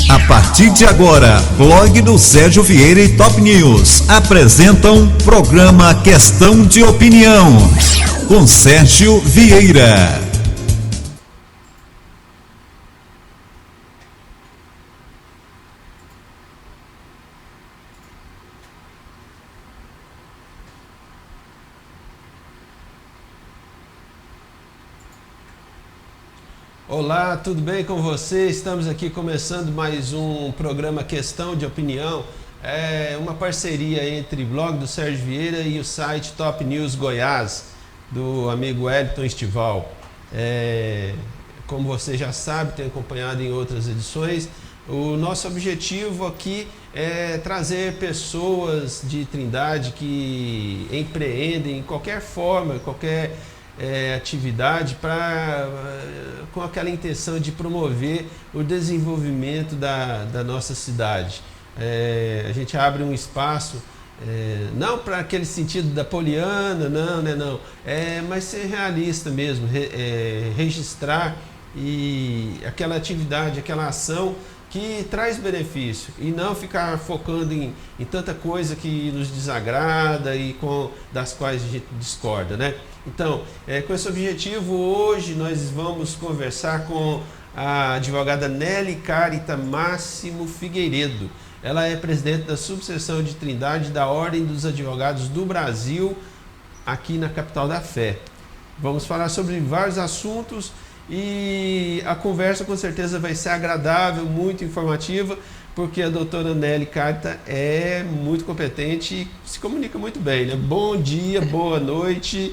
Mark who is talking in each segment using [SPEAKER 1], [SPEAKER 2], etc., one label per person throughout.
[SPEAKER 1] A partir de agora, blog do Sérgio Vieira e Top News apresentam programa Questão de Opinião com Sérgio Vieira.
[SPEAKER 2] Olá, tudo bem com você? Estamos aqui começando mais um programa Questão de Opinião. É uma parceria entre o blog do Sérgio Vieira e o site Top News Goiás, do amigo Wellington Estival. Como você já sabe, tem acompanhado em outras edições, o nosso objetivo aqui é trazer pessoas de Trindade que empreendem em qualquer forma, qualquer atividade com aquela intenção de promover o desenvolvimento da nossa cidade. A gente abre um espaço, não para aquele sentido da poliana, não, mas ser realista mesmo, registrar aquela atividade, aquela ação que traz benefício e não ficar focando em tanta coisa que nos desagrada e das quais a gente discorda, né? Então, com esse objetivo, hoje nós vamos conversar com a advogada Nelly Carita Máximo Figueiredo. Ela é presidente da subseção de Trindade da Ordem dos Advogados do Brasil, aqui na Capital da Fé. Vamos falar sobre vários assuntos e a conversa com certeza vai ser agradável, muito informativa, porque a doutora Nelly Carita é muito competente e se comunica muito bem, né? Bom dia, boa noite.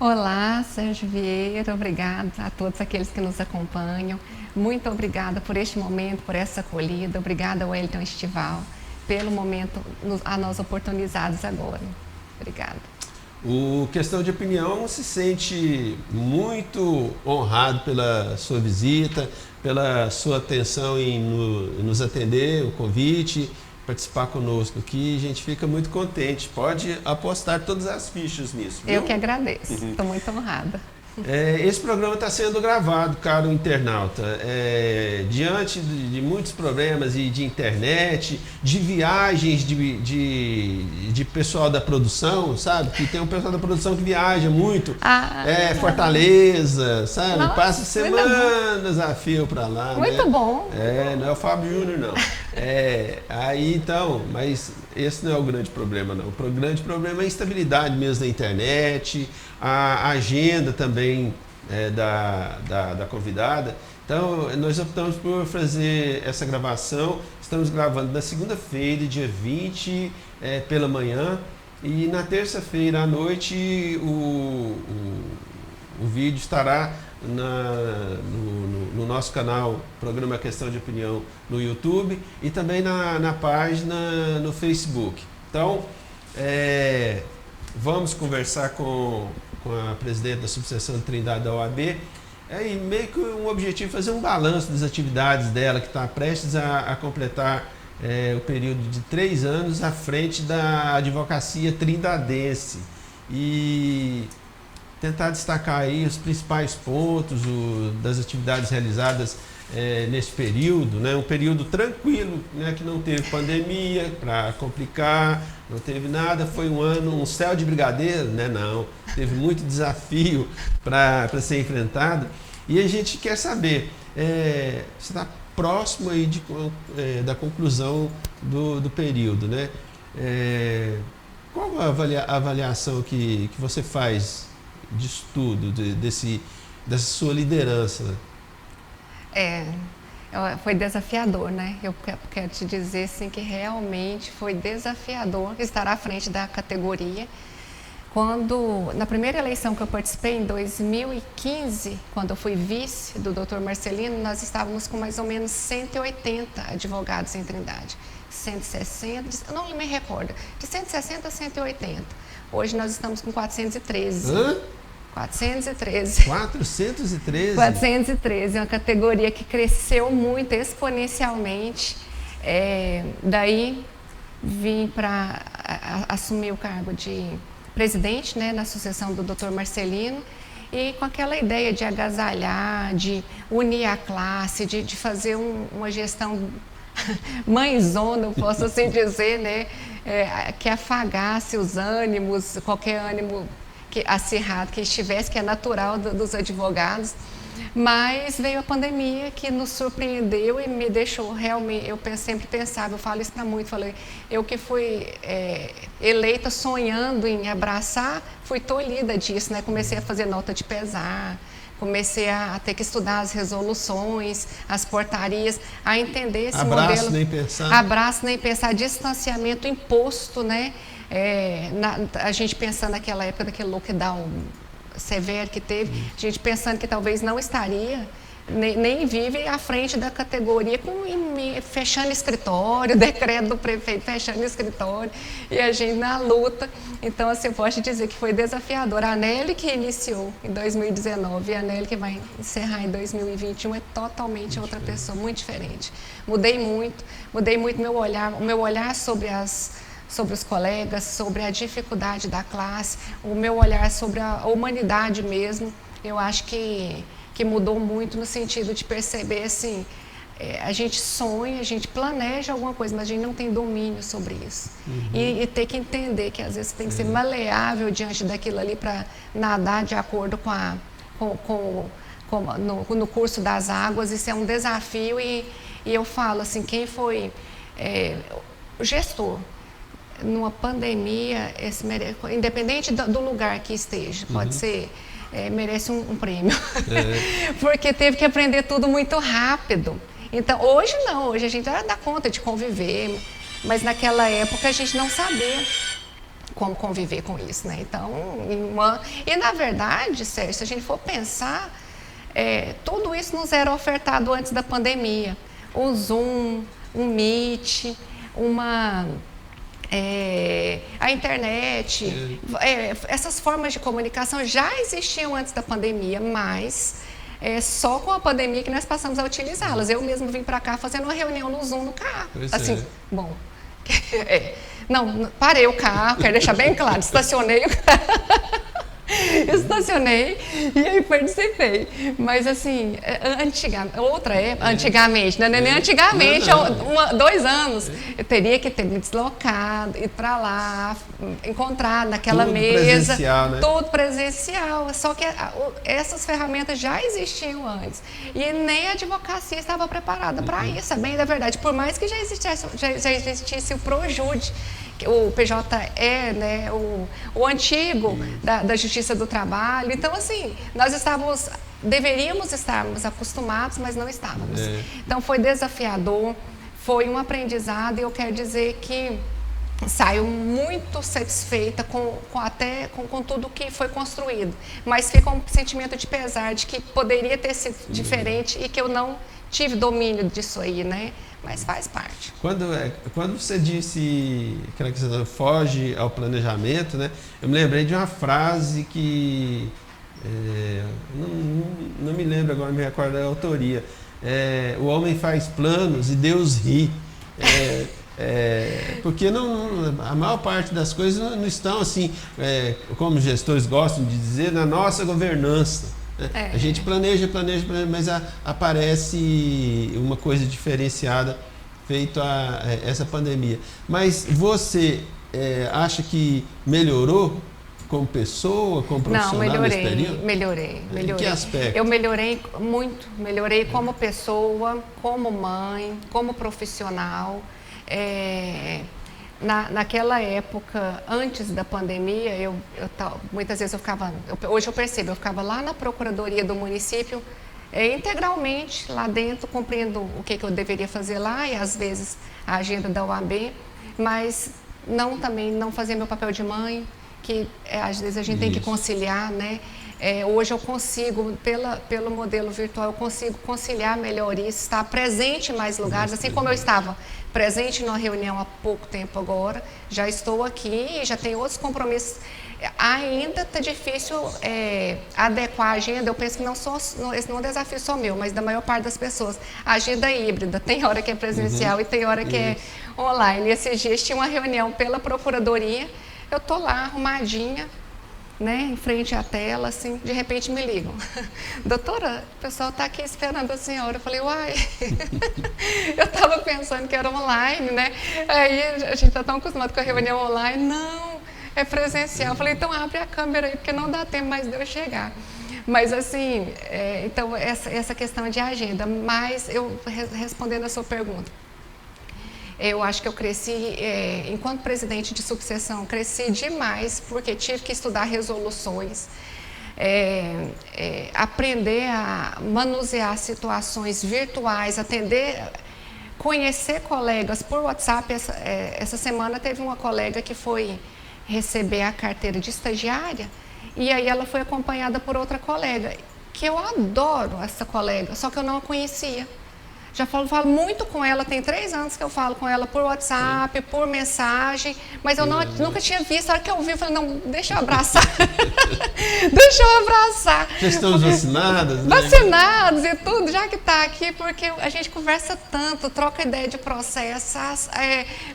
[SPEAKER 3] Olá, Sérgio Vieira, obrigada a todos aqueles que nos acompanham. Muito obrigada por este momento, por essa acolhida. Obrigada, Wellington Estival, pelo momento a nós oportunizados agora. Obrigada.
[SPEAKER 2] O Questão de Opinião se sente muito honrado pela sua visita, pela sua atenção em nos atender, o convite, participar conosco aqui. A gente fica muito contente. Pode apostar todas as fichas nisso, viu?
[SPEAKER 3] Eu que agradeço. Estou muito honrada.
[SPEAKER 2] Esse programa está sendo gravado, caro internauta, diante de muitos problemas e de internet, de viagens de pessoal da produção, sabe? Que tem um pessoal da produção que viaja muito, Fortaleza, sabe?
[SPEAKER 3] Nossa,
[SPEAKER 2] passa semanas a fio para lá.
[SPEAKER 3] Muito bom.
[SPEAKER 2] Não é o Fábio Júnior, não. Aí então, mas esse não é o grande problema, não. O grande problema é a instabilidade mesmo da internet, a agenda também da convidada. Então, nós optamos por fazer essa gravação. Estamos gravando na segunda-feira, dia 20, pela manhã. E na terça-feira à noite o vídeo estará no nosso canal, Programa Questão de Opinião, no YouTube e também na página no Facebook. Então, vamos conversar com a presidente da subseção de Trindade da OAB, e meio que um objetivo, fazer um balanço das atividades dela, que está prestes a completar o período de 3 anos à frente da advocacia trindadense, e tentar destacar aí os principais pontos das atividades realizadas nesse período, né? Um período tranquilo, né? Que não teve pandemia para complicar, não teve nada, foi um céu de brigadeiro, né? Não, teve muito desafio para ser enfrentado, e a gente quer saber, você está próximo aí da conclusão do período, né? Qual a avaliação que você faz de estudo, dessa sua liderança?
[SPEAKER 3] Foi desafiador, né? Eu quero te dizer assim, que realmente foi desafiador estar à frente da categoria. Na primeira eleição que eu participei, em 2015, quando eu fui vice do Dr. Marcelino, nós estávamos com mais ou menos 180 advogados em Trindade. 160, eu não me recordo, de 160 a 180. Hoje nós estamos com 413.
[SPEAKER 2] Hã?
[SPEAKER 3] 413.
[SPEAKER 2] 413?
[SPEAKER 3] 413, é uma categoria que cresceu muito, exponencialmente. Daí vim para assumir o cargo de presidente, né, na sucessão do Dr. Marcelino, e com aquela ideia de agasalhar, de unir a classe, de fazer uma gestão mãezona, eu posso assim dizer, né? Que afagasse os ânimos, qualquer ânimo acirrado que estivesse, que é natural dos advogados. Mas veio a pandemia que nos surpreendeu e me deixou realmente, eu sempre pensava, eu falo isso para muito, falei, eu que fui eleita sonhando em abraçar, fui tolhida disso, né? Comecei a fazer nota de pesar, comecei a ter que estudar as resoluções, as portarias, a entender esse modelo.
[SPEAKER 2] Abraço nem pensar.
[SPEAKER 3] Abraço nem pensar, distanciamento imposto, né? A gente pensando naquela época daquele lockdown severo que teve, a gente pensando que talvez não estaria, nem vive à frente da categoria, fechando escritório, decreto do prefeito fechando escritório, e a gente na luta. Então, assim, eu posso dizer que foi desafiador. A Nelly que iniciou em 2019 e a Nelly que vai encerrar em 2021 é totalmente outra pessoa, muito diferente. Mudei muito o meu olhar sobre os colegas, sobre a dificuldade da classe, o meu olhar sobre a humanidade mesmo. Eu acho que mudou muito no sentido de perceber, assim, a gente sonha, a gente planeja alguma coisa, mas a gente não tem domínio sobre isso. E ter que entender que às vezes tem que ser maleável diante daquilo ali para nadar de acordo no curso das águas. Isso é um desafio e eu falo assim, quem foi o gestor numa pandemia, independente do lugar que esteja, pode ser, merece um prêmio, porque teve que aprender tudo muito rápido. Então, hoje não, hoje a gente já dá conta de conviver, mas naquela época a gente não sabia como conviver com isso, né? Então, e na verdade, Sérgio, se a gente for pensar, tudo isso nos era ofertado antes da pandemia. O Zoom, um Meet, a internet, essas formas de comunicação já existiam antes da pandemia, mas só com a pandemia que nós passamos a utilizá-las. Eu mesmo vim para cá fazendo uma reunião no Zoom no carro. Assim, bom, não, parei o carro, quero deixar bem claro, estacionei o carro. Estacionei e aí participei. Mas assim, antigamente, não é nem antigamente, 2 anos, eu teria que ter me deslocado, ir para lá, encontrar naquela
[SPEAKER 2] tudo
[SPEAKER 3] mesa.
[SPEAKER 2] Presencial, né?
[SPEAKER 3] Tudo presencial. Só que essas ferramentas já existiam antes. E nem a advocacia estava preparada para isso, é bem da verdade. Por mais que já existisse o Projude, o PJE, né, o antigo da Justiça do Trabalho. Então, assim, deveríamos estarmos acostumados, mas não estávamos. Então, foi desafiador, foi um aprendizado e eu quero dizer que saio muito satisfeita com tudo que foi construído, mas fica um sentimento de pesar de que poderia ter sido diferente e que eu não tive domínio disso aí, né? Mas faz parte.
[SPEAKER 2] Quando você disse que você foge ao planejamento, né? Eu me lembrei de uma frase que não me lembro agora, me recordo da autoria. O homem faz planos e Deus ri. Porque a maior parte das coisas não estão assim, como os gestores gostam de dizer, na nossa governança. A gente planeja, mas aparece uma coisa diferenciada feito a essa pandemia. Mas você acha que melhorou como pessoa, como profissional nesse período?
[SPEAKER 3] Melhorei.
[SPEAKER 2] Em que aspecto?
[SPEAKER 3] Eu melhorei muito, melhorei como pessoa, como mãe, como profissional. Naquela época, antes da pandemia, muitas vezes hoje eu percebo, eu ficava lá na Procuradoria do município, integralmente lá dentro, cumprindo o que eu deveria fazer lá e às vezes a agenda da OAB, mas também não fazer meu papel de mãe, que às vezes a gente tem que conciliar, né? Hoje eu consigo, pelo modelo virtual, eu consigo conciliar melhor isso, estar presente em mais lugares, assim como eu estava presente numa reunião há pouco tempo agora, já estou aqui e já tenho outros compromissos. Ainda está difícil adequar a agenda, eu penso que esse não é um desafio só meu, mas da maior parte das pessoas. A agenda é híbrida, tem hora que é presencial e tem hora que é online. E esses dias tinha uma reunião pela Procuradoria, eu estou lá arrumadinha, né, em frente à tela, assim, de repente me ligam. Doutora, o pessoal está aqui esperando a senhora. Eu falei, uai, eu estava pensando que era online, né? Aí a gente está tão acostumado com a reunião online. Não, é presencial. Eu falei, então abre a câmera aí, porque não dá tempo mais de eu chegar. Mas assim, então essa questão de agenda. Mas eu, respondendo a sua pergunta, eu acho que eu cresci, enquanto presidente de sucessão, cresci demais, porque tive que estudar resoluções, aprender a manusear situações virtuais, atender, conhecer colegas por WhatsApp. Essa semana teve uma colega que foi receber a carteira de estagiária, e aí ela foi acompanhada por outra colega, que eu adoro essa colega, só que eu não a conhecia. Já falo muito com ela, tem 3 anos que eu falo com ela por WhatsApp, por mensagem, mas eu nunca tinha visto. A hora que eu vi, eu falei, não, deixa eu abraçar. Deixa eu abraçar.
[SPEAKER 2] Já estamos vacinadas, né?
[SPEAKER 3] Vacinados e tudo, já que está aqui, porque a gente conversa tanto, troca ideia de processos,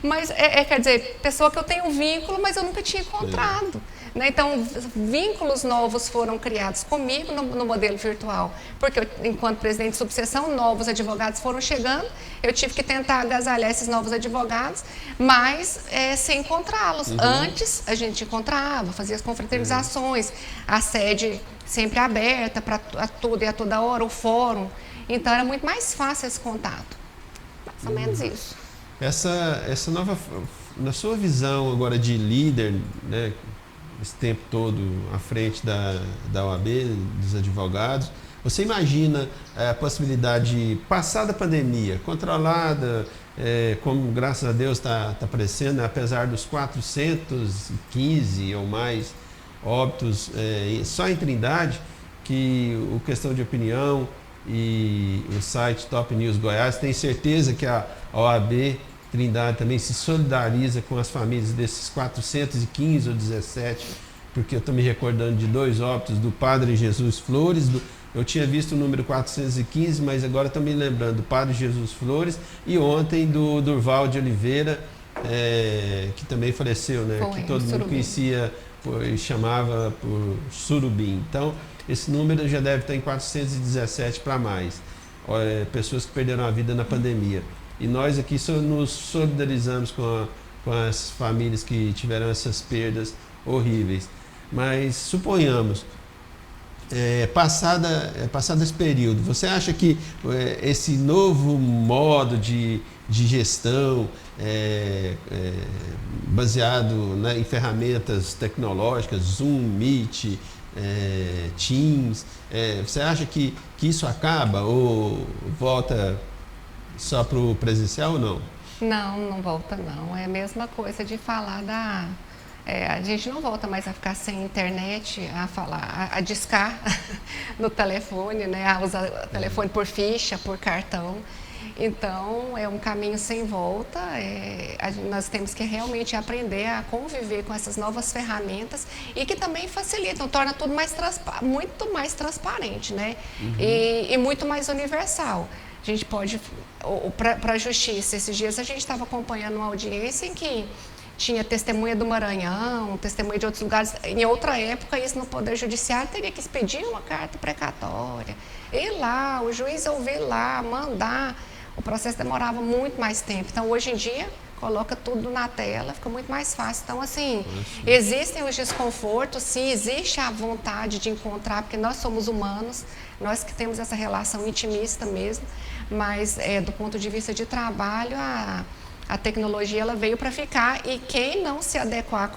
[SPEAKER 3] mas quer dizer, pessoa que eu tenho vínculo, mas eu nunca tinha encontrado. Né? Então, vínculos novos foram criados comigo no modelo virtual, porque eu, enquanto presidente de subseção, novos advogados foram chegando, eu tive que tentar agasalhar esses novos advogados, mas sem encontrá-los. Antes, a gente encontrava, fazia as confraternizações, a sede sempre aberta para tudo e a toda hora, o fórum. Então, era muito mais fácil esse contato. Mais ou menos isso.
[SPEAKER 2] Essa nova, na sua visão agora de líder, né, esse tempo todo à frente da OAB, dos advogados, você imagina a possibilidade de passar da pandemia, controlada, como graças a Deus está aparecendo, apesar dos 415 ou mais óbitos só em Trindade, que o Questão de Opinião e o site Top News Goiás tem certeza que a OAB Trindade também se solidariza com as famílias desses 415 ou 17, porque eu estou me recordando de 2 óbitos do Padre Jesus Flores, eu tinha visto o número 415, mas agora estou me lembrando do Padre Jesus Flores, e ontem do Durval de Oliveira, que também faleceu, né? Que todo mundo conhecia e chamava por Surubim. Então, esse número já deve estar em 417 para mais, pessoas que perderam a vida na pandemia. E nós aqui nos solidarizamos com as famílias que tiveram essas perdas horríveis. Mas suponhamos, passado esse período, você acha que esse novo modo de gestão baseado, né, em ferramentas tecnológicas, Zoom, Meet, Teams, você acha que isso acaba ou volta só para o presencial ou não?
[SPEAKER 3] Não volta não. É a mesma coisa de falar a gente não volta mais a ficar sem internet, a falar, a discar no telefone, né? A usar o telefone por ficha, por cartão. Então, é um caminho sem volta. Nós temos que realmente aprender a conviver com essas novas ferramentas e que também facilitam, torna tudo muito mais transparente, né? E muito mais universal. A gente pode, para a justiça, esses dias a gente estava acompanhando uma audiência em que tinha testemunha do Maranhão, testemunha de outros lugares. Em outra época, isso no Poder Judiciário teria que expedir uma carta precatória, ir lá, o juiz ouvir lá, mandar. O processo demorava muito mais tempo. Então, hoje em dia, coloca tudo na tela, fica muito mais fácil. Então, assim, existem os desconfortos, sim, existe a vontade de encontrar, porque nós somos humanos, nós que temos essa relação intimista mesmo, mas do ponto de vista de trabalho, a tecnologia ela veio para ficar e quem não se adequar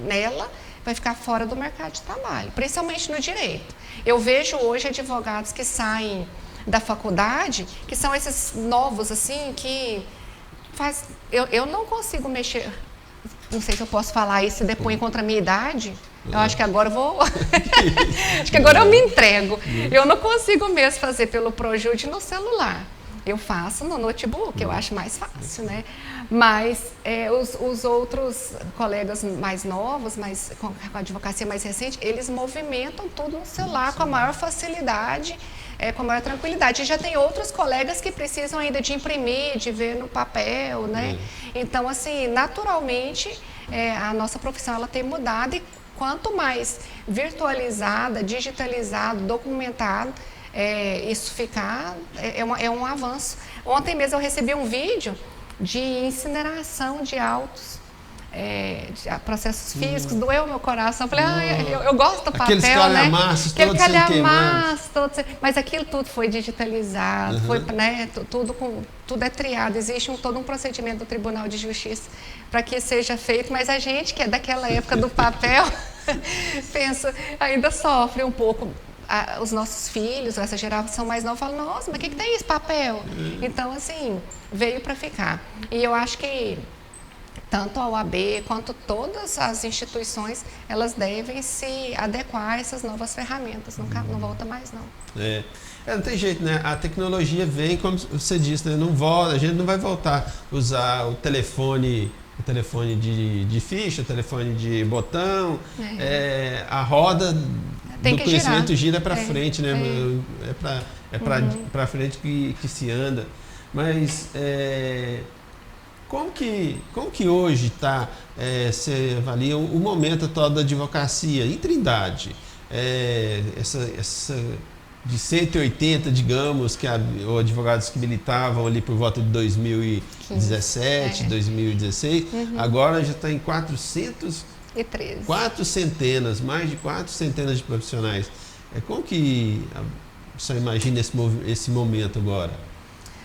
[SPEAKER 3] nela vai ficar fora do mercado de trabalho, principalmente no direito. Eu vejo hoje advogados que saem da faculdade, que são esses novos, assim, que eu não consigo mexer, não sei se eu posso falar isso, depõe contra a minha idade. Eu acho que agora eu vou... acho que agora eu me entrego. Eu não consigo mesmo fazer pelo Projude no celular. Eu faço no notebook, eu acho mais fácil, né? Mas os outros colegas mais novos, com a advocacia mais recente, eles movimentam tudo no celular com a maior facilidade, com a maior tranquilidade. E já tem outros colegas que precisam ainda de imprimir, de ver no papel, né? Então, assim, naturalmente, a nossa profissão ela tem mudado e quanto mais virtualizada, digitalizado, documentado, isso ficar, é um avanço. Ontem mesmo eu recebi um vídeo de incineração de autos, de processos físicos, doeu meu coração. Falei, eu gosto do papel,
[SPEAKER 2] aqueles calhamaços,
[SPEAKER 3] né?
[SPEAKER 2] todos sem queimar.
[SPEAKER 3] Mas aquilo tudo foi digitalizado, foi, né, tudo é triado. Existe todo um procedimento do Tribunal de Justiça para que seja feito, mas a gente que é daquela época do papel, penso, ainda sofre um pouco. Os nossos filhos, essa geração mais nova, falam, nossa, mas o que tem esse papel? Então, assim, veio para ficar. E eu acho que tanto a OAB quanto todas as instituições, elas devem se adequar a essas novas ferramentas. Não volta mais, não.
[SPEAKER 2] Não tem jeito, né? A tecnologia vem, como você disse, né? A gente não vai voltar a usar o telefone de ficha, o telefone de botão, a roda do conhecimento gira para frente, né? É para frente que se anda. Mas como que hoje está, você avalia o momento atual da advocacia em Trindade? Essa de 180, digamos, que os advogados que militavam ali por volta de 2017, 2016, agora já está em 413. Mais de 4 centenas de profissionais. Como que você imagina esse momento agora?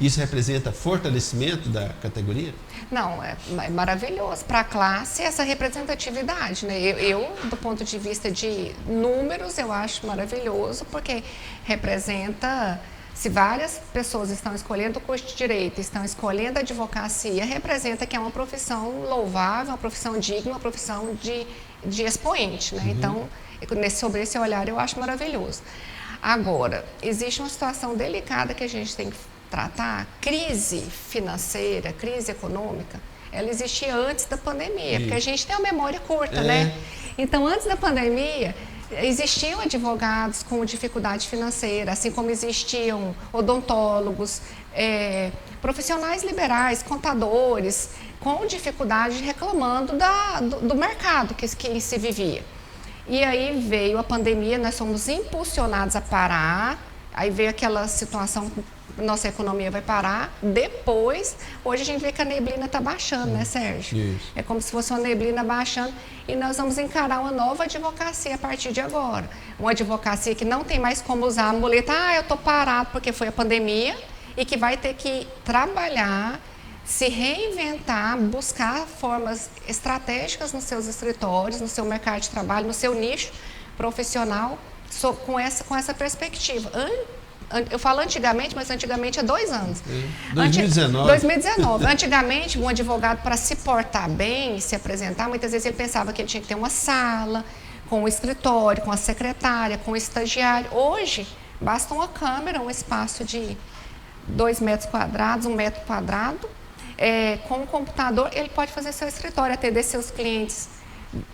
[SPEAKER 2] Isso representa fortalecimento da categoria?
[SPEAKER 3] Não, é maravilhoso. Para a classe, essa representatividade, né? Eu, do ponto de vista de números, eu acho maravilhoso, porque representa, se várias pessoas estão escolhendo o curso de Direito, estão escolhendo a advocacia, representa que é uma profissão louvável, uma profissão digna, uma profissão de expoente, né? Então, sobre esse olhar, eu acho maravilhoso. Agora, existe uma situação delicada que a gente tem que tratar. Crise financeira, crise econômica, ela existia antes da pandemia, porque a gente tem uma memória curta, né? Então, antes da pandemia, existiam advogados com dificuldade financeira, assim como existiam odontólogos, profissionais liberais, contadores, com dificuldade, reclamando do mercado que se vivia. E aí veio a pandemia, nós fomos impulsionados a parar, aí veio aquela situação, nossa economia vai parar. Depois, hoje a gente vê que a neblina está baixando, né, Sérgio?
[SPEAKER 2] Isso.
[SPEAKER 3] É como se fosse uma neblina baixando e nós vamos encarar uma nova advocacia a partir de agora. Uma advocacia que não tem mais como usar a muleta, eu estou parado porque foi a pandemia, e que vai ter que trabalhar, se reinventar, buscar formas estratégicas nos seus escritórios, no seu mercado de trabalho, no seu nicho profissional, com essa perspectiva. Eu falo antigamente, mas antigamente é 2 anos.
[SPEAKER 2] 2019.
[SPEAKER 3] Antigamente, um advogado, para se portar bem, se apresentar, muitas vezes ele pensava que ele tinha que ter uma sala, com o escritório, com a secretária, com o estagiário. Hoje, basta uma câmera, um espaço de 2 metros quadrados, 1 metro quadrado. Com o computador, ele pode fazer seu escritório, atender seus clientes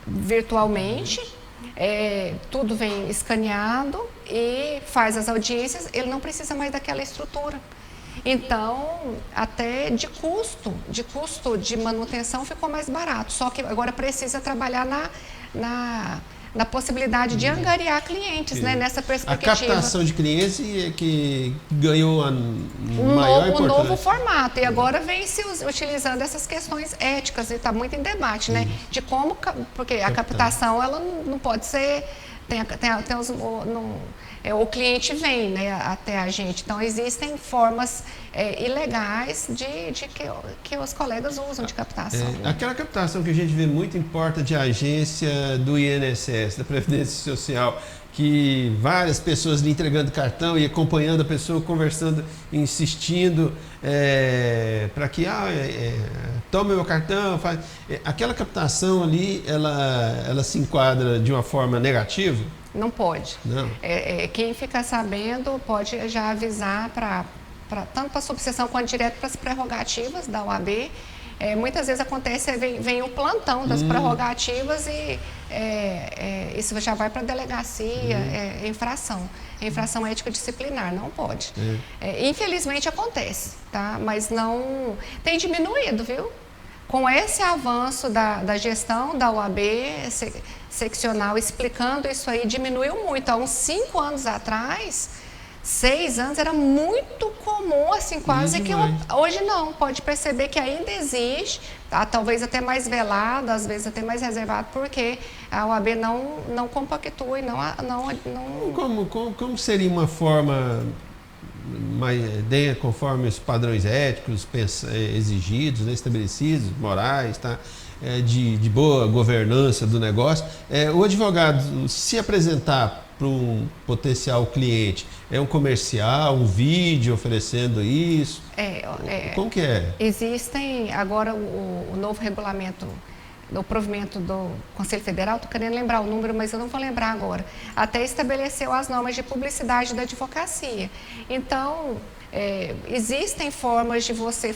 [SPEAKER 3] virtualmente. Tudo vem escaneado e faz as audiências, ele não precisa mais daquela estrutura. Então, até de custo de manutenção ficou mais barato, só que agora precisa trabalhar na possibilidade de angariar clientes, né, nessa perspectiva.
[SPEAKER 2] A captação de clientes é que ganhou
[SPEAKER 3] um novo formato, e agora vem se utilizando essas questões éticas, e está muito em debate, né, de como, porque a captação ela não pode ser, o cliente vem, né, até a gente, então existem formas ilegais que os colegas usam de captação. Né?
[SPEAKER 2] Aquela captação que a gente vê muito em porta de agência do INSS, da Previdência Social, que várias pessoas lhe entregando cartão e acompanhando a pessoa, conversando, insistindo para que tome meu cartão. Aquela captação ali, ela se enquadra de uma forma negativa?
[SPEAKER 3] Não pode.
[SPEAKER 2] Não.
[SPEAKER 3] Quem fica sabendo pode já avisar tanto para a subseção quanto direto para as prerrogativas da OAB. Muitas vezes acontece, vem o plantão das prerrogativas e isso já vai para a delegacia, infração. Infração ética disciplinar, não pode. Infelizmente acontece, tá? Mas não... Tem diminuído, viu? com esse avanço da gestão da OAB seccional, explicando isso aí, diminuiu muito. Há uns 5 anos atrás, 6 anos, era muito comum, assim, quase que hoje não. Pode perceber que ainda existe, tá? Talvez até mais velado, às vezes até mais reservado, porque a OAB não compactua e não...
[SPEAKER 2] Como seria uma forma conforme os padrões éticos exigidos, né, estabelecidos, morais, tá? De boa governança do negócio, o advogado se apresentar para um potencial cliente, é um comercial, um vídeo oferecendo isso? Como que é?
[SPEAKER 3] Existem agora o novo regulamento do provimento do Conselho Federal, estou querendo lembrar o número, mas eu não vou lembrar agora, até estabeleceu as normas de publicidade da advocacia. Então, existem formas de você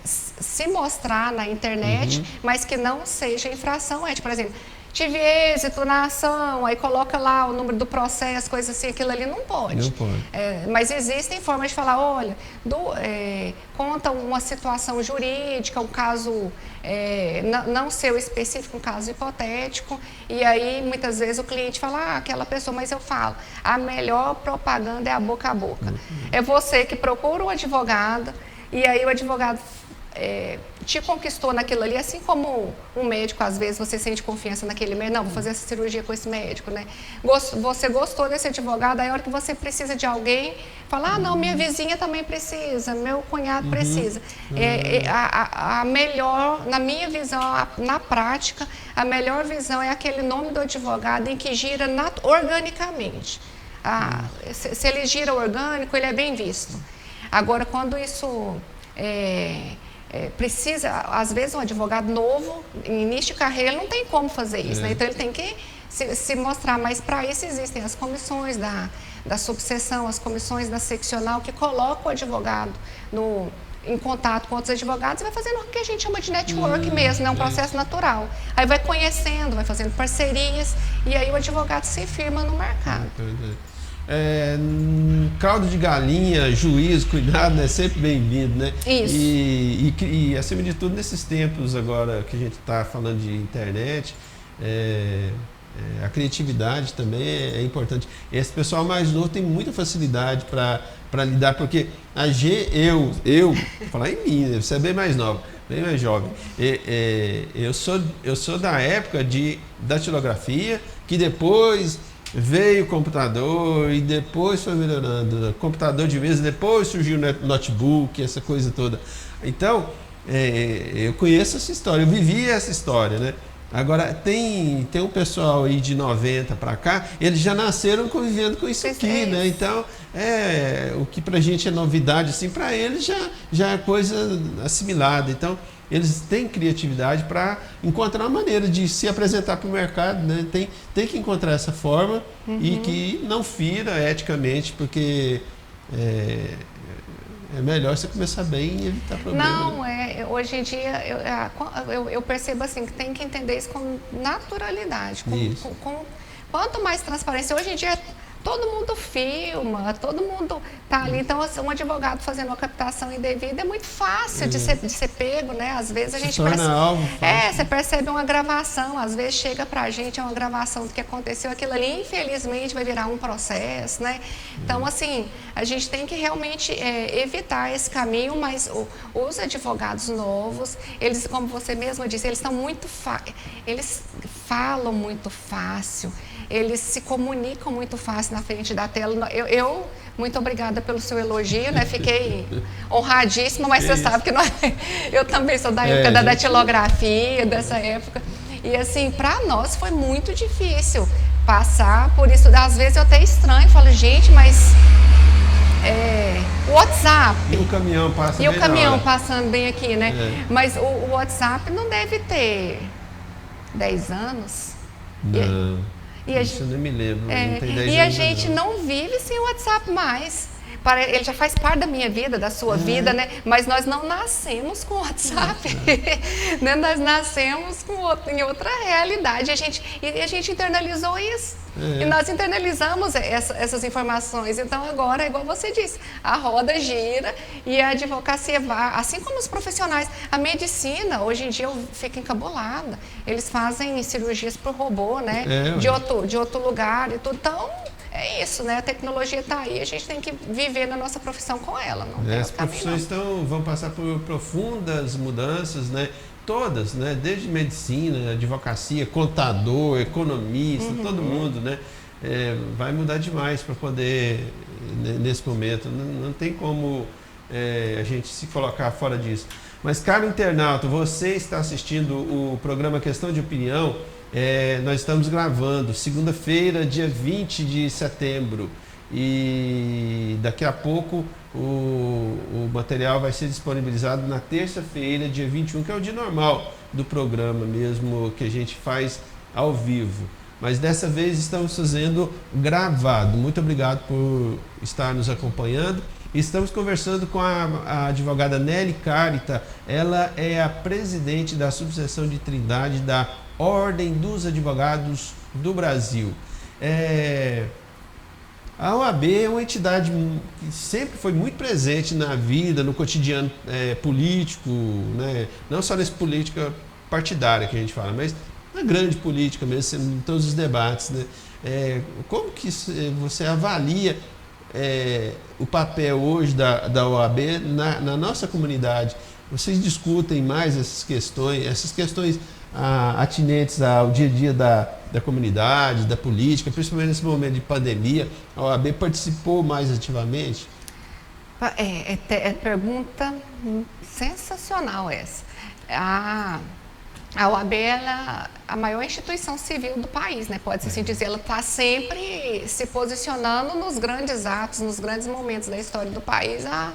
[SPEAKER 3] se mostrar na internet, mas que não seja infração ética. Por exemplo, tive êxito na ação, aí coloca lá o número do processo, coisa assim, aquilo ali não pode.
[SPEAKER 2] Não pode.
[SPEAKER 3] Mas existem formas de falar, olha, conta uma situação jurídica, um caso não seu específico, um caso hipotético, e aí muitas vezes o cliente fala, aquela pessoa, mas eu falo, a melhor propaganda é a boca a boca. É você que procura um advogado, e aí o advogado te conquistou naquilo ali, assim como um médico, às vezes você sente confiança naquele médico, não, vou fazer essa cirurgia com esse médico, né? Você gostou desse advogado, aí a hora que você precisa de alguém, fala, não, minha vizinha também precisa, meu cunhado precisa. A melhor, na minha visão, na prática, a melhor visão é aquele nome do advogado em que gira organicamente. Se ele gira orgânico, ele é bem visto. Agora, quando isso precisa, às vezes um advogado novo, em início de carreira, não tem como fazer isso, né? Então ele tem que se mostrar, mas para isso existem as comissões da subseção, as comissões da seccional, que colocam o advogado em contato com outros advogados e vai fazendo o que a gente chama de network mesmo, né? Um processo natural. Aí vai conhecendo, vai fazendo parcerias, e aí o advogado se firma no mercado.
[SPEAKER 2] Caldo de galinha, juízo, cuidado, né? Sempre bem-vindo, né?
[SPEAKER 3] Isso.
[SPEAKER 2] E acima de tudo, nesses tempos agora que a gente está falando de internet, a criatividade também é importante. Esse pessoal mais novo tem muita facilidade para lidar, porque eu falar em mim, né? Você é bem mais nova, bem mais jovem. Eu sou da época de datilografia, que depois veio o computador e depois foi melhorando, computador de mesa, depois surgiu o notebook, essa coisa toda. Então, eu conheço essa história, eu vivi essa história, né? Agora, tem um pessoal aí de 90 para cá, eles já nasceram convivendo com isso aqui, né? Então, o que pra gente é novidade, assim, para eles já é coisa assimilada. Então, eles têm criatividade para encontrar uma maneira de se apresentar para o mercado, né? Tem que encontrar essa forma e que não fira eticamente, porque é melhor você começar bem e evitar problemas.
[SPEAKER 3] Não, hoje em dia eu percebo assim que tem que entender isso com naturalidade, quanto mais transparência. Hoje em dia todo mundo filma, todo mundo tá ali. Então, assim, um advogado fazendo uma captação indevida é muito fácil de ser pego, né? Às vezes a gente você percebe uma gravação, às vezes chega pra gente uma gravação do que aconteceu, aquilo ali, infelizmente, vai virar um processo, né? Então, assim, a gente tem que realmente evitar esse caminho, mas os advogados novos, eles, como você mesma disse, eles estão eles falam muito fácil, eles se comunicam muito fácil na frente da tela. Eu muito obrigada pelo seu elogio, né? Fiquei honradíssima, mas você sabe que eu também sou da época da datilografia, dessa época. E assim, para nós foi muito difícil passar por isso. Às vezes eu até estranho, falo, gente, mas o WhatsApp.
[SPEAKER 2] E o caminhão passa
[SPEAKER 3] bem. E o caminhão passando bem aqui, né? Mas o WhatsApp não deve ter 10 anos.
[SPEAKER 2] Não. Isso eu nem me lembro. Não tem 10
[SPEAKER 3] e
[SPEAKER 2] anos
[SPEAKER 3] a gente não vive sem o WhatsApp mais. Ele já faz parte da minha vida, da sua vida, né? Mas nós não nascemos com WhatsApp, né? Nós nascemos em outra realidade. A gente internalizou isso. E nós internalizamos essas informações. Então agora, igual você disse, a roda gira e a advocacia vai, assim como os profissionais. A medicina, hoje em dia, eu fico encabulada. Eles fazem cirurgias por robô, né? De outro lugar e tudo. Então, é isso, né? A tecnologia está aí, a gente tem que viver na nossa profissão com ela.
[SPEAKER 2] As profissões vão passar por profundas mudanças, né? Todas, né? Desde medicina, advocacia, contador, economista, todo mundo, né? Vai mudar demais para poder, nesse momento, não tem como a gente se colocar fora disso. Mas, caro internauta, você está assistindo o programa Questão de Opinião. Nós estamos gravando segunda-feira, dia 20 de setembro, e daqui a pouco o material vai ser disponibilizado na terça-feira, dia 21, que é o dia normal do programa mesmo, que a gente faz ao vivo. Mas dessa vez estamos fazendo gravado. Muito obrigado por estar nos acompanhando. Estamos conversando com a advogada Nelly Carita. Ela é a presidente da subseção de Trindade da Ordem dos Advogados do Brasil. A OAB é uma entidade que sempre foi muito presente na vida, no cotidiano político, né? Não só nessa política partidária que a gente fala, mas na grande política mesmo, em todos os debates, né? Como que você avalia o papel hoje da OAB na nossa comunidade? Vocês discutem mais essas questões atinentes ao dia a dia da comunidade, da política, principalmente nesse momento de pandemia? A OAB participou mais ativamente?
[SPEAKER 3] Pergunta sensacional essa. A OAB é a maior instituição civil do país, né? Pode-se assim dizer, ela está sempre se posicionando nos grandes atos, nos grandes momentos da história do país. A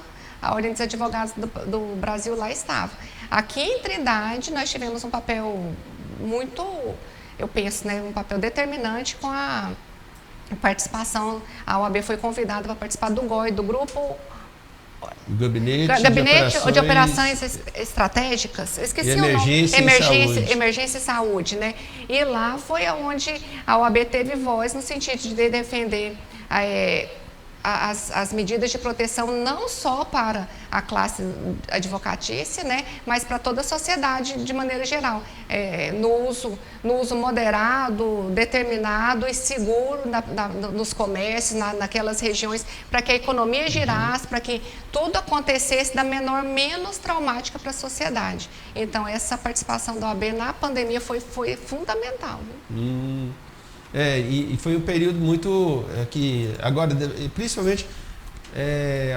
[SPEAKER 3] Ordem dos Advogados do Brasil lá estava. Aqui em Trindade, nós tivemos um papel muito, eu penso, né, um papel determinante com a participação. A OAB foi convidada para participar do GOI, do grupo... Gabinete de Operações Estratégicas. Esqueci o nome. Emergência e Saúde, né? E lá foi onde a OAB teve voz no sentido de defender as medidas de proteção não só para a classe advocatícia, né, mas para toda a sociedade de maneira geral, no uso moderado, determinado e seguro nos comércios, naquelas regiões, para que a economia girasse, para que tudo acontecesse da menos traumática para a sociedade. Então, essa participação da OAB na pandemia foi fundamental.
[SPEAKER 2] E foi um período muito que agora, principalmente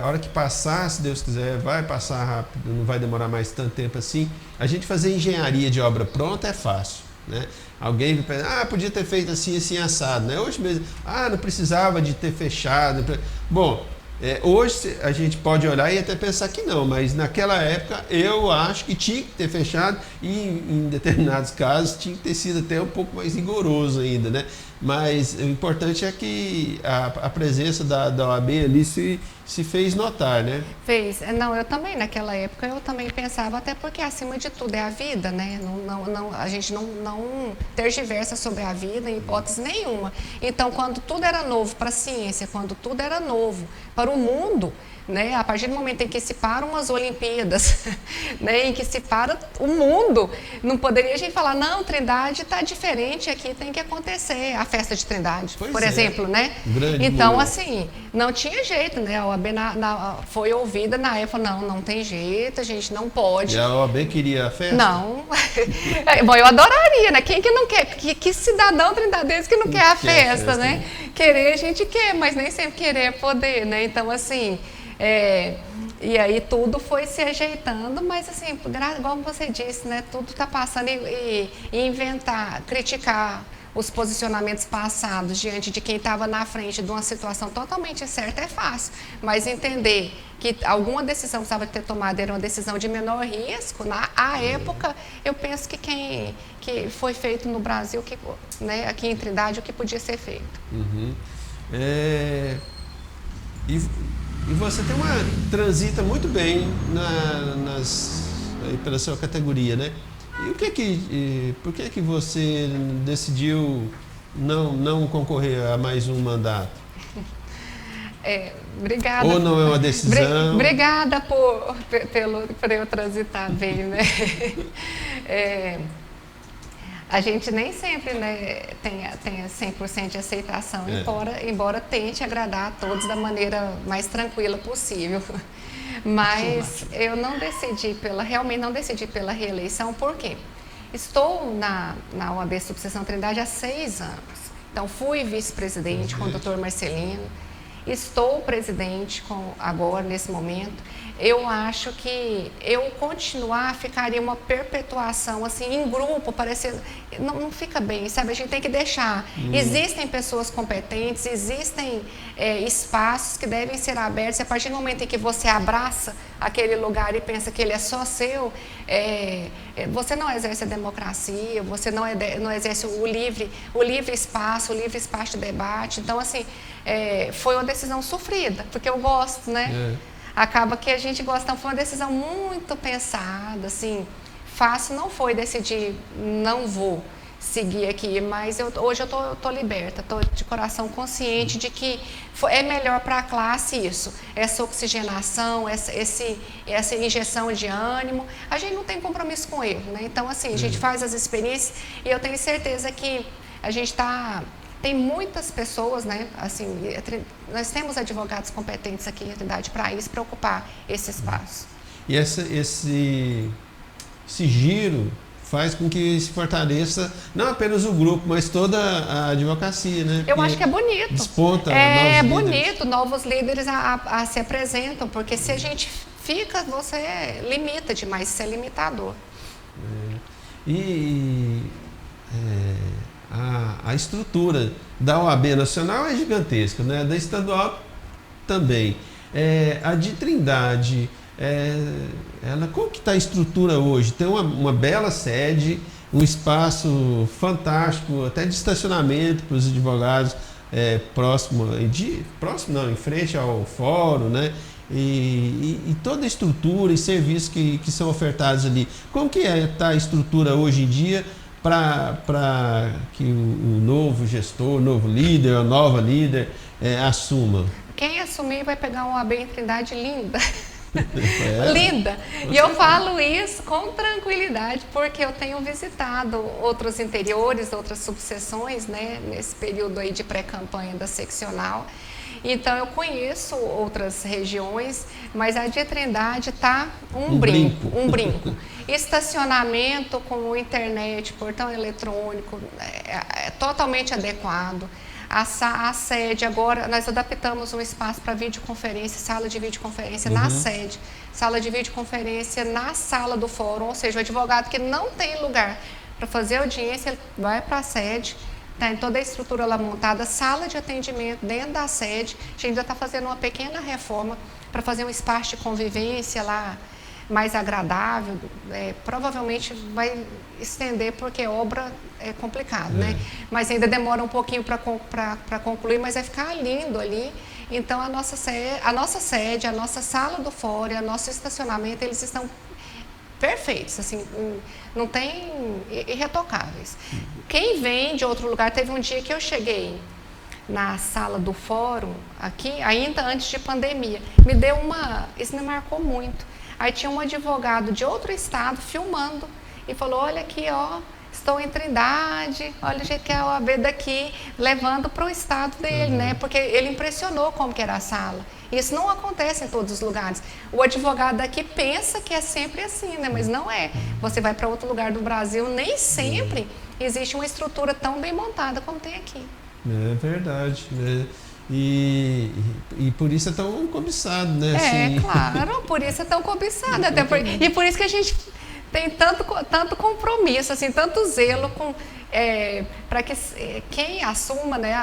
[SPEAKER 2] a hora que passar, se Deus quiser, vai passar rápido, não vai demorar mais tanto tempo assim. A gente fazer engenharia de obra pronta é fácil, né? Alguém vai pensar, podia ter feito assim, assim, assado, né? Hoje mesmo, não precisava de ter fechado. Bom, hoje a gente pode olhar e até pensar que não, mas naquela época eu acho que tinha que ter fechado e em determinados casos tinha que ter sido até um pouco mais rigoroso ainda, né? Mas o importante é que a presença da OAB ali se fez notar, né?
[SPEAKER 3] Fez. Não, eu também, naquela época, eu também pensava, até porque acima de tudo é a vida, né? A gente não tergiversa sobre a vida em hipótese nenhuma. Então, quando tudo era novo para a ciência, quando tudo era novo para o mundo, né? A partir do momento em que se param as Olimpíadas, né? Em que se para o mundo, não poderia a gente falar, não, Trindade está diferente aqui, tem que acontecer a festa de Trindade, por exemplo, né? Então, assim, não tinha jeito, né? A OAB foi ouvida na época, não tem jeito, a gente não pode.
[SPEAKER 2] E a OAB queria a festa?
[SPEAKER 3] Não. Bom, eu adoraria, né? Quem que não quer? Que cidadão trindadense que não quer a festa, né? Querer a gente quer, mas nem sempre querer é poder, né? Então, assim... e aí tudo foi se ajeitando, mas assim, igual você disse, né, tudo está passando e inventar, criticar os posicionamentos passados diante de quem estava na frente de uma situação totalmente certa é fácil, mas entender que alguma decisão que precisava ter tomada era uma decisão de menor risco, à época, eu penso que foi feito no Brasil, né, aqui em Trindade, o que podia ser feito.
[SPEAKER 2] E você transita muito bem pela sua categoria, né? E por que você decidiu não concorrer a mais um mandato?
[SPEAKER 3] Obrigada.
[SPEAKER 2] Ou não é uma decisão?
[SPEAKER 3] Obrigada por eu transitar bem, né? A gente nem sempre, né, tenha 100% de aceitação, embora tente agradar a todos da maneira mais tranquila possível. Mas eu realmente não decidi pela reeleição, por quê? Estou na OAB Subseção Trindade há 6 anos. Então, fui vice-presidente com o Dr. Marcelino, estou presidente agora, nesse momento. Eu acho que eu continuar ficaria uma perpetuação, assim, em grupo, parecendo... Não fica bem, sabe? A gente tem que deixar. Existem pessoas competentes, existem espaços que devem ser abertos. E a partir do momento em que você abraça aquele lugar e pensa que ele é só seu, você não exerce a democracia, você não exerce o livre espaço de debate. Então, assim, foi uma decisão sofrida, porque eu gosto, né? Acaba que a gente gosta. Então, foi uma decisão muito pensada, assim, fácil não foi decidir, não vou seguir aqui, mas hoje eu tô liberta, tô de coração consciente de que é melhor para a classe isso, essa oxigenação, essa injeção de ânimo. A gente não tem compromisso com ele, né? Então, assim, a gente faz as experiências e eu tenho certeza que a gente tem muitas pessoas, né? Assim, nós temos advogados competentes aqui em Trindade para isso, para ocupar esse espaço.
[SPEAKER 2] E esse giro faz com que se fortaleça não apenas o grupo, mas toda a advocacia, né?
[SPEAKER 3] Eu acho que é bonito.
[SPEAKER 2] Desponta novos líderes.
[SPEAKER 3] Bonito, novos líderes se apresentam, porque se a gente fica, você limita demais, isso é limitador.
[SPEAKER 2] A estrutura da OAB Nacional é gigantesca, né? Da estadual também. A de Trindade, como que está a estrutura hoje? Tem uma bela sede, um espaço fantástico, até de estacionamento para os advogados, em frente ao fórum, né? E toda a estrutura e serviços que são ofertados ali. Como que está a estrutura hoje em dia para que o novo gestor, o novo líder, a nova líder assuma?
[SPEAKER 3] Quem assumir vai pegar uma OAB em Trindade linda. Linda. E eu falo isso com tranquilidade, porque eu tenho visitado outros interiores, outras subseções, né, nesse período aí de pré-campanha da seccional. Então, eu conheço outras regiões, mas a de Trindade está um brinco. Estacionamento com internet, portão eletrônico, totalmente adequado. A sede, agora nós adaptamos um espaço para videoconferência, sala de videoconferência na sede, sala de videoconferência na sala do fórum, ou seja, o advogado que não tem lugar para fazer audiência, ele vai para a sede. Tem toda a estrutura lá montada, sala de atendimento dentro da sede. A gente ainda está fazendo uma pequena reforma para fazer um espaço de convivência lá mais agradável. Provavelmente vai estender, porque obra é complicado, né? Mas ainda demora um pouquinho para concluir, mas vai ficar lindo ali. Então, a nossa sede, a nossa sala do fórum, o nosso estacionamento, eles estão perfeitos, assim, não tem irretocáveis. Quem vem de outro lugar, teve um dia que eu cheguei na sala do fórum, aqui, ainda antes de pandemia, isso me marcou muito. Aí tinha um advogado de outro estado filmando e falou: olha aqui, ó, estou em Trindade, olha o jeito que é a OAB daqui, levando para o estado dele, né? Porque ele impressionou como que era a sala. Isso não acontece em todos os lugares. O advogado daqui pensa que é sempre assim, né? Mas não é. Você vai para outro lugar do Brasil, nem sempre existe uma estrutura tão bem montada como tem aqui.
[SPEAKER 2] É verdade, né? E por isso é tão cobiçado, né? Assim...
[SPEAKER 3] Claro, por isso é tão cobiçado. E por isso que a gente tem tanto compromisso, assim, tanto zelo para que quem assuma, né,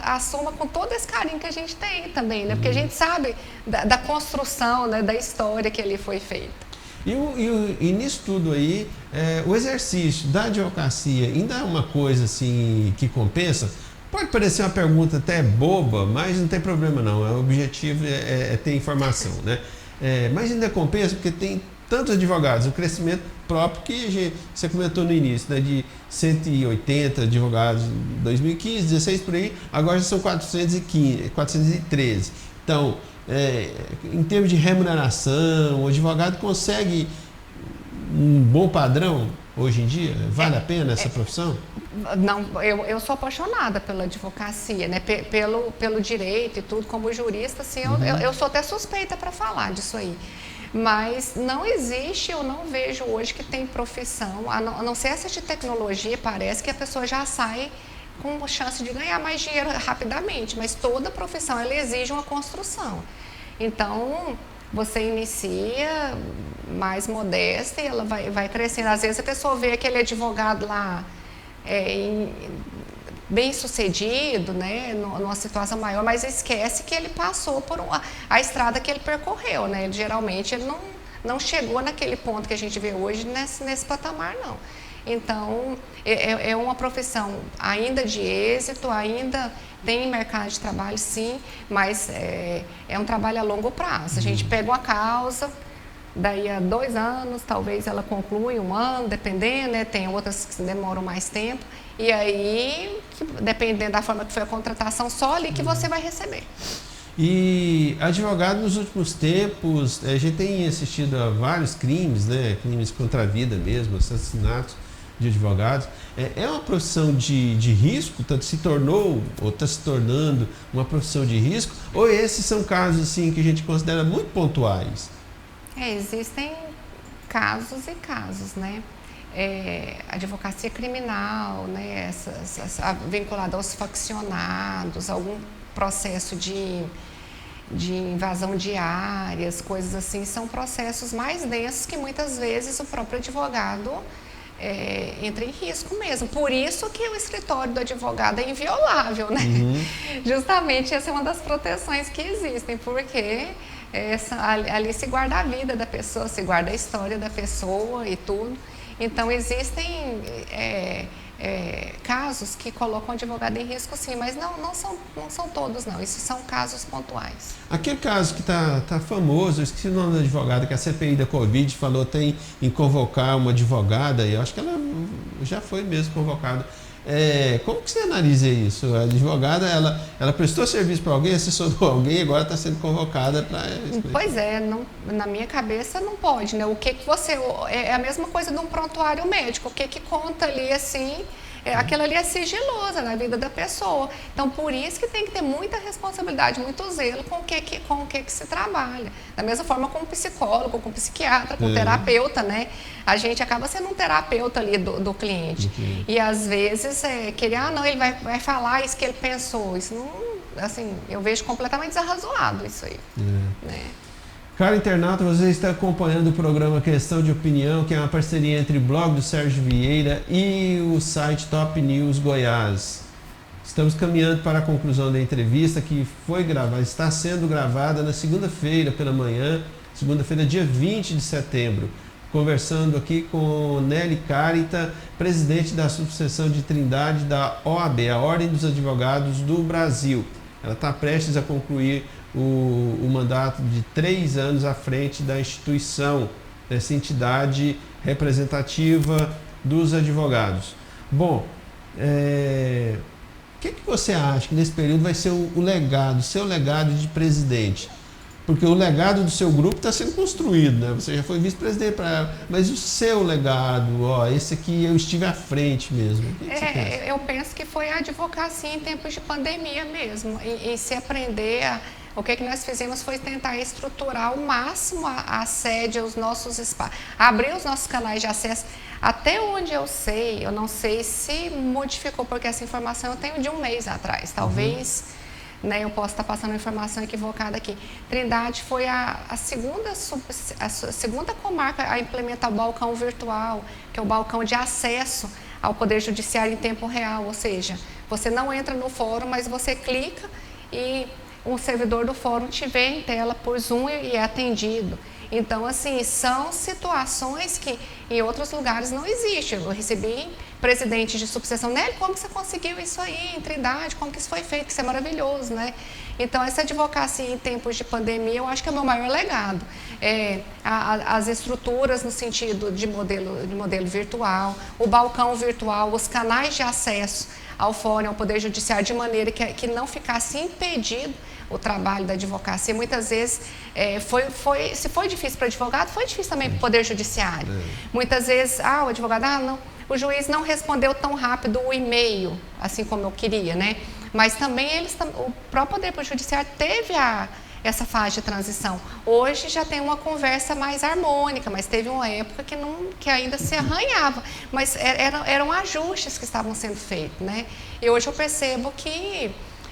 [SPEAKER 3] assuma com todo esse carinho que a gente tem também, né? Porque a gente sabe da construção, né, da história que ali foi feita.
[SPEAKER 2] E nisso tudo aí, o exercício da advocacia ainda é uma coisa assim que compensa, Pode parecer uma pergunta até boba, mas não tem problema não. O objetivo é ter informação, né? Mas ainda compensa porque tem tantos advogados, o crescimento próprio que você comentou no início, né, de 180 advogados em 2015, 16 por aí, agora já são 413. Então, em termos de remuneração, o advogado consegue um bom padrão hoje em dia? Vale a pena essa profissão?
[SPEAKER 3] Não, eu sou apaixonada pela advocacia, né? Pelo direito e tudo, como jurista, assim, eu sou até suspeita para falar disso aí. Mas não existe, eu não vejo hoje que tem profissão, a não ser essa de tecnologia, parece que a pessoa já sai com chance de ganhar mais dinheiro rapidamente, mas toda profissão ela exige uma construção. Então, você inicia mais modesta e ela vai crescendo. Às vezes a pessoa vê aquele advogado lá bem sucedido, né, numa situação maior, mas esquece que ele passou por a estrada que ele percorreu, né? Geralmente ele não chegou naquele ponto que a gente vê hoje nesse patamar, não. Então, é uma profissão ainda de êxito, ainda tem mercado de trabalho, sim, mas é um trabalho a longo prazo. A gente pega uma causa, daí a 2 anos, talvez ela conclui 1 ano, dependendo, né? Tem outras que demoram mais tempo. E aí, dependendo da forma que foi a contratação, só ali que você vai receber.
[SPEAKER 2] E advogado nos últimos tempos, a gente tem assistido a vários crimes, né? Crimes contra a vida mesmo, assassinatos de advogados. É uma profissão de risco, tanto se tornou ou está se tornando uma profissão de risco, ou esses são casos assim que a gente considera muito pontuais?
[SPEAKER 3] Existem casos e casos, né? Advocacia criminal, né? Vinculada aos faccionados, algum processo de invasão de áreas, coisas assim, são processos mais densos que muitas vezes o próprio advogado entra em risco mesmo. Por isso que o escritório do advogado é inviolável, né? Justamente essa é uma das proteções que existem, porque ali se guarda a vida da pessoa, se guarda a história da pessoa e tudo. Então, existem casos que colocam o advogado em risco, sim, mas não são todos, não. Isso são casos pontuais.
[SPEAKER 2] Aquele caso que tá famoso, eu esqueci o nome da advogada, que a CPI da Covid falou em convocar uma advogada, e eu acho que ela já foi mesmo convocada. Como que você analisa isso? A advogada, ela prestou serviço para alguém, assessorou alguém, agora está sendo convocada para...
[SPEAKER 3] Pois na minha cabeça não pode, né? O que você... É a mesma coisa de um prontuário médico, o que conta ali, assim... Aquilo ali é sigiloso na vida da pessoa. Então, por isso que tem que ter muita responsabilidade, muito zelo com o que se trabalha. Da mesma forma com o psicólogo, com o psiquiatra, com o terapeuta, né? A gente acaba sendo um terapeuta ali do cliente. E, às vezes, não, ele vai falar isso que ele pensou. Isso não... Assim, eu vejo completamente desarrazoado isso aí. Né?
[SPEAKER 2] Caro internauta, você está acompanhando o programa Questão de Opinião, que é uma parceria entre o blog do Sérgio Vieira e o site Top News Goiás. Estamos caminhando para a conclusão da entrevista que está sendo gravada na segunda-feira pela manhã, segunda-feira, dia 20 de setembro. Conversando aqui com Nelly Carita, presidente da subseção de Trindade da OAB, a Ordem dos Advogados do Brasil. Ela está prestes a concluir o mandato de 3 anos à frente da instituição, dessa entidade representativa dos advogados. Bom, o que você acha que nesse período vai ser o legado, seu legado de presidente? Porque o legado do seu grupo está sendo construído, né? Você já foi vice-presidente, mas o seu legado, esse aqui eu estive à frente mesmo. O que você pensa?
[SPEAKER 3] Eu penso que foi a advocacia em tempos de pandemia mesmo, e se aprender o que nós fizemos foi tentar estruturar ao máximo a sede, os nossos espaços, abrir os nossos canais de acesso. Até onde eu não sei se modificou, porque essa informação eu tenho de 1 mês atrás. Talvez eu possa estar passando informação equivocada aqui. Trindade foi a segunda comarca a implementar o balcão virtual, que é o balcão de acesso ao Poder Judiciário em tempo real. Ou seja, você não entra no fórum, mas você clica e um servidor do fórum estiver em tela por Zoom e é atendido. Então, assim, são situações que em outros lugares não existem. Eu recebi presidente de subseção, Nelly, como que você conseguiu isso aí em Trindade? Como que isso foi feito? Isso é maravilhoso, né? Então, essa advocacia em tempos de pandemia, eu acho que é o meu maior legado. As estruturas no sentido de modelo virtual, o balcão virtual, os canais de acesso ao fórum, ao Poder Judiciário, de maneira que não ficasse impedido o trabalho da advocacia. Muitas vezes, se foi difícil para o advogado, foi difícil também para o Poder Judiciário. Muitas vezes, o advogado, não, o juiz não respondeu tão rápido o e-mail, assim como eu queria, né? Mas também o próprio Poder Judiciário teve essa fase de transição. Hoje já tem uma conversa mais harmônica, mas teve uma época que ainda se arranhava. Mas eram ajustes que estavam sendo feitos, né? E hoje eu percebo que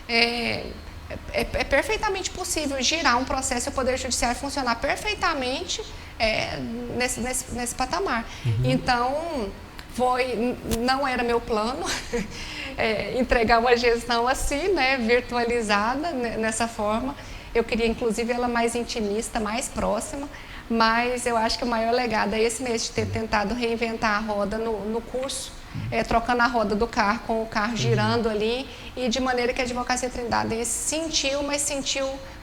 [SPEAKER 3] é perfeitamente possível girar um processo e o Poder Judiciário funcionar perfeitamente nesse patamar. Então, não era meu plano entregar uma gestão assim, né, virtualizada, nessa forma. Eu queria, inclusive, ela mais intimista, mais próxima, mas eu acho que o maior legado é esse mesmo, de ter tentado reinventar a roda no curso, trocando a roda do carro com o carro girando ali, e de maneira que a Advocacia Trindade sentiu,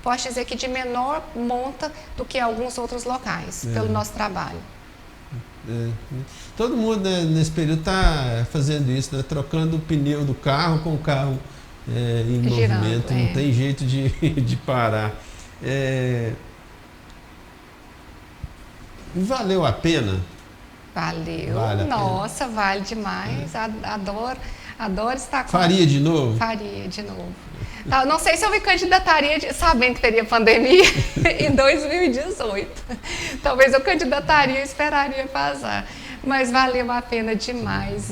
[SPEAKER 3] posso dizer que de menor monta do que alguns outros locais, pelo nosso trabalho.
[SPEAKER 2] Todo mundo, né, nesse período está fazendo isso, né, trocando o pneu do carro com o carro em
[SPEAKER 3] girando,
[SPEAKER 2] movimento, não tem jeito de parar. Valeu a pena?
[SPEAKER 3] Valeu,
[SPEAKER 2] vale
[SPEAKER 3] nossa, vale demais, adoro estar com...
[SPEAKER 2] Faria de novo?
[SPEAKER 3] Faria de novo. Não sei se eu me candidataria sabendo que teria pandemia em 2018. Talvez eu candidataria e esperaria passar. Mas valeu a pena demais.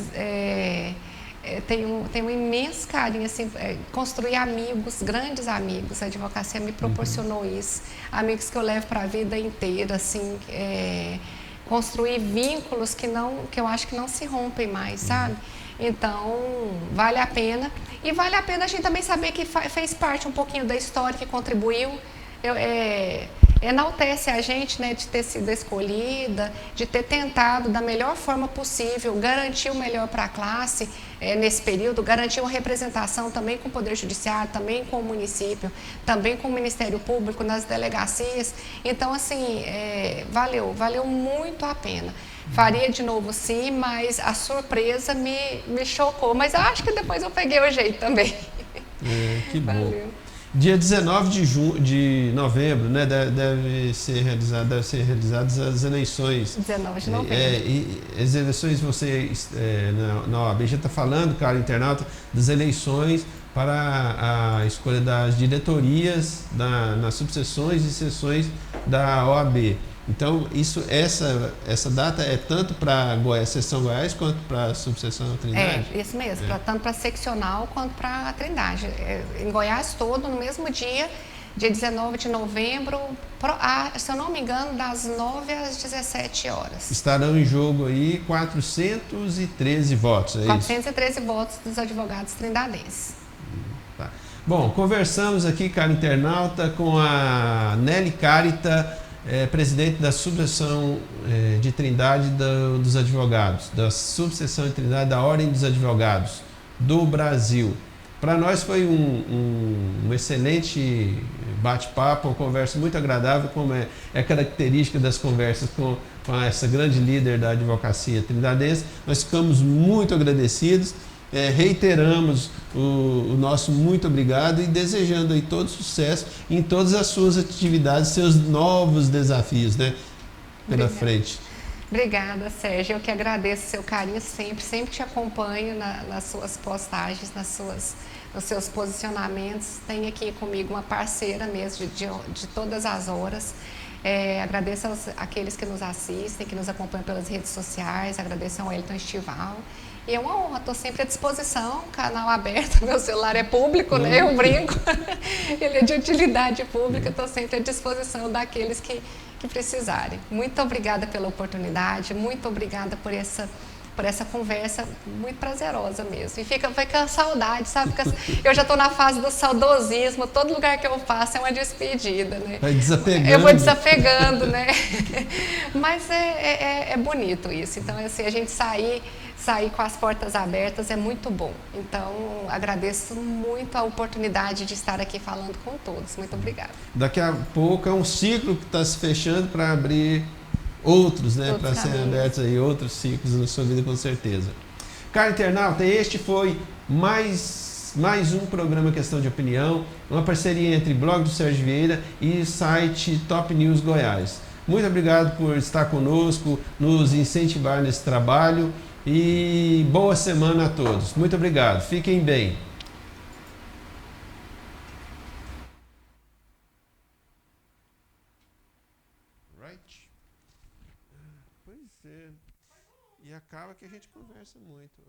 [SPEAKER 3] Tenho um imenso carinho, assim, construir amigos, grandes amigos. A advocacia me proporcionou isso. Amigos que eu levo para a vida inteira, assim, construir vínculos que eu acho que não se rompem mais, sabe? Então, vale a pena. E vale a pena a gente também saber que fez parte um pouquinho da história, que contribuiu. Enaltece a gente, né, de ter sido escolhida, de ter tentado da melhor forma possível, garantir o melhor para a classe nesse período, garantir uma representação também com o Poder Judiciário, também com o município, também com o Ministério Público, nas delegacias. Então, assim, valeu muito a pena. Faria de novo sim, mas a surpresa me chocou. Mas eu acho que depois eu peguei o jeito também.
[SPEAKER 2] Que bom. Valeu. Dia 19 de novembro, né, deve ser realizadas as eleições.
[SPEAKER 3] 19 de novembro.
[SPEAKER 2] E as eleições, você, na OAB, já está falando, cara, internauta, das eleições para a escolha das diretorias nas subseções e seções da OAB. Então, essa data é tanto para a seção Goiás quanto para a subseção Trindade?
[SPEAKER 3] Isso mesmo, tanto para a seccional quanto para a Trindade. Em Goiás todo, no mesmo dia 19 de novembro, se eu não me engano, das 9 às 17 horas.
[SPEAKER 2] Estarão em jogo aí 413 votos, é
[SPEAKER 3] 413
[SPEAKER 2] isso?
[SPEAKER 3] votos dos advogados trindadenses.
[SPEAKER 2] Tá. Bom, conversamos aqui, cara internauta, com a Nelly Carita, presidente da subseção de Trindade dos advogados, da subseção de Trindade da Ordem dos Advogados do Brasil. Para nós foi um excelente bate-papo, uma conversa muito agradável, como é característica das conversas com essa grande líder da advocacia trindadense. Nós ficamos muito agradecidos. Reiteramos o nosso muito obrigado e desejando aí todo sucesso em todas as suas atividades, seus novos desafios, né, pela frente.
[SPEAKER 3] Obrigada, Sérgio. Eu que agradeço o seu carinho sempre te acompanho nas suas postagens, nos seus posicionamentos. Tenho aqui comigo uma parceira mesmo de todas as horas. Agradeço àqueles que nos assistem, que nos acompanham pelas redes sociais, agradeço ao Elton Estival. E é uma honra, estou sempre à disposição, canal aberto, meu celular é público, né? Eu brinco, ele é de utilidade pública, estou sempre à disposição daqueles que precisarem. Muito obrigada pela oportunidade, muito obrigada por por essa conversa muito prazerosa mesmo. E fica saudade, sabe? Eu já estou na fase do saudosismo, todo lugar que eu passo é uma despedida, né?
[SPEAKER 2] Vai desapegando.
[SPEAKER 3] Eu vou desapegando, né? Mas é bonito isso. Então, assim, a gente sair com as portas abertas é muito bom. Então, agradeço muito a oportunidade de estar aqui falando com todos. Muito obrigada.
[SPEAKER 2] Daqui a pouco é um ciclo que está se fechando para abrir outros, né? Para serem abertos aí outros ciclos na sua vida, com certeza. Caro internauta, este foi mais um programa Questão de Opinião, uma parceria entre Blog do Sérgio Vieira e site Top News Goiás. Muito obrigado por estar conosco, nos incentivar nesse trabalho e boa semana a todos. Muito obrigado, fiquem bem. Pois é. E acaba que a gente conversa muito.